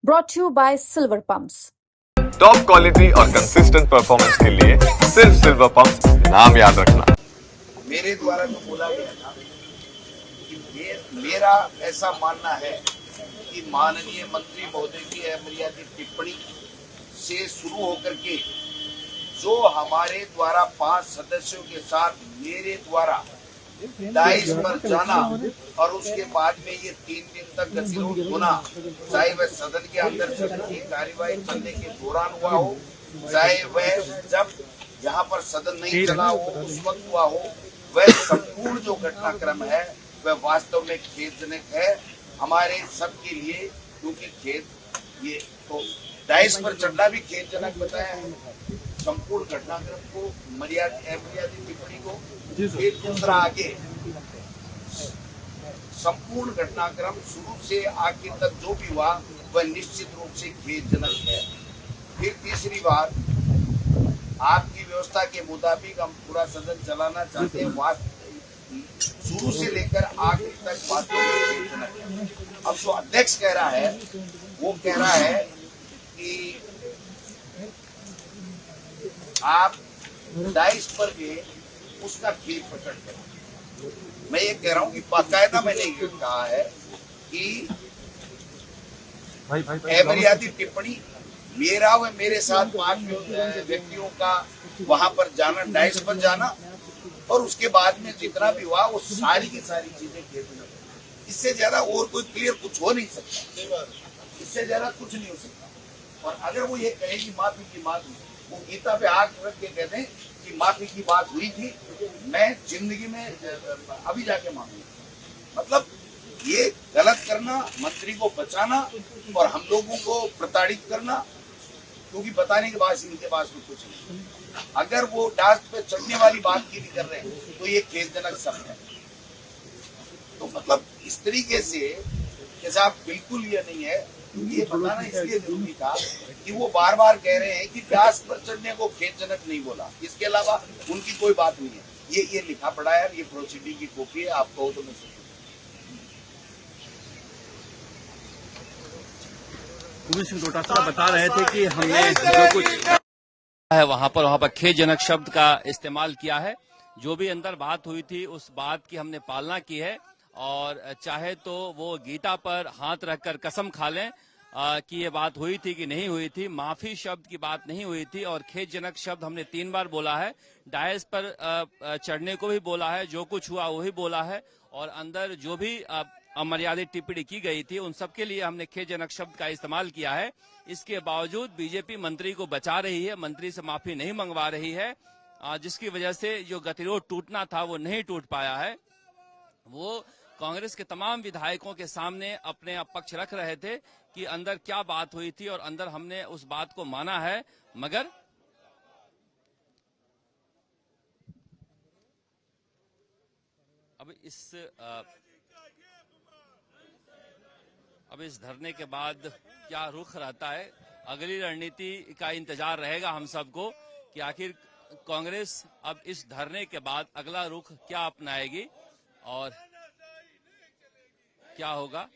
brought to you by Silver Pumps. Top quality और consistent performance के लिए सिर्फ सिल्वर पंप्स नाम याद रखना। मेरे द्वारा जो बोला गया था कि मेरा ऐसा मानना है कि माननीय मंत्री महोदय की अमर्यादित टिप्पणी से शुरू होकर के जो हमारे द्वारा 5 सदस्यों के साथ मेरे द्वारा डाइस पर जाना और उसके बाद में ये 3 दिन तक गतिरोध होना, चाहे वह सदन के अंदर सदन की कार्यवाही चलने के दौरान हुआ हो, चाहे वह जब यहाँ पर सदन नहीं चला हो उस वक्त हुआ हो, वह संपूर्ण जो घटनाक्रम है वह वास्तव में खेदजनक है हमारे सबके लिए। क्योंकि खेद ये तो डाइस पर चढ़ना भी खेदजनक बताया है, संपूर्ण घटनाक्रम को अमर्यादित टिप्पणी को, फिर दूसरा आगे संपूर्ण घटनाक्रम शुरू से आखिर तक जो भी हुआ वह निश्चित रूप से खेदजनक है। फिर तीसरी बात, आपकी व्यवस्था के मुताबिक हम पूरा सदन चलाना चाहते हैं, शुरू से लेकर आखिर तक बातों में खेदजनक है। अब जो अध्यक्ष कह रहा है वो कह रहा है कि आप डाइस पर गए उसका खेद प्रकट करें। मैं ये कह रहा हूं कि बाकायदा मैंने ये कहा है कि अमर्यादित टिप्पणी मेरा व मेरे साथ 5 व्यक्तियों का वहां पर जाना, डाइस पर जाना और उसके बाद में जितना भी हुआ वो सारी की सारी चीजें खेद। इससे ज्यादा और कोई क्लियर कुछ हो नहीं सकता, इससे ज्यादा कुछ नहीं हो सकता। और अगर वो ये कहे कि माफी की बात हुई, वो गीता पे आग रख के कहते हैं कि माफी की बात हुई थी, मैं जिंदगी में अभी जाके मांगूंगा। मतलब ये गलत करना, मंत्री को बचाना और हम लोगों को प्रताड़ित करना, क्योंकि बताने के बाद इनके पास में कुछ नहीं। अगर वो डास्ट पे चढ़ने वाली बात की नहीं कर रहे हैं तो ये खेदजनक सब है। तो मतलब इस तरीके से साहब बिल्कुल ये नहीं है। ये बताना इसलिए जरूरी था कि वो बार बार कह रहे हैं कि डास्ट पर चढ़ने को खेदजनक नहीं बोला, इसके अलावा उनकी कोई बात नहीं है। ये लिखा पड़ा है, ये प्रोसीडिंग की कॉपी है, आप कहो तो मैं सिंह डोटासरा बता रहे थे कि हमने जो कुछ है वहां पर खेदजनक शब्द का इस्तेमाल किया है। जो भी अंदर बात हुई थी उस बात की हमने पालना की है और चाहे तो वो गीता पर हाथ रखकर कसम खा लें कि ये बात हुई थी कि नहीं हुई थी। माफी शब्द की बात नहीं हुई थी और खेदजनक शब्द हमने 3 बार बोला है। डायस पर चढ़ने को भी बोला है, जो कुछ हुआ वही बोला है और अंदर जो भी अमर्यादित टिप्पणी की गई थी उन सब के लिए हमने खेदजनक शब्द का इस्तेमाल किया है। इसके बावजूद बीजेपी मंत्री को बचा रही है, मंत्री से माफी नहीं मंगवा रही है, जिसकी वजह से जो गतिरोध टूटना था वो नहीं टूट पाया है। वो कांग्रेस के तमाम विधायकों के सामने अपने पक्ष रख रहे थे कि अंदर क्या बात हुई थी और अंदर हमने उस बात को माना है। मगर अब इस धरने के बाद क्या रुख रहता है, अगली रणनीति का इंतजार रहेगा हम सबको कि आखिर कांग्रेस अब इस धरने के बाद अगला रुख क्या अपनाएगी और क्या होगा।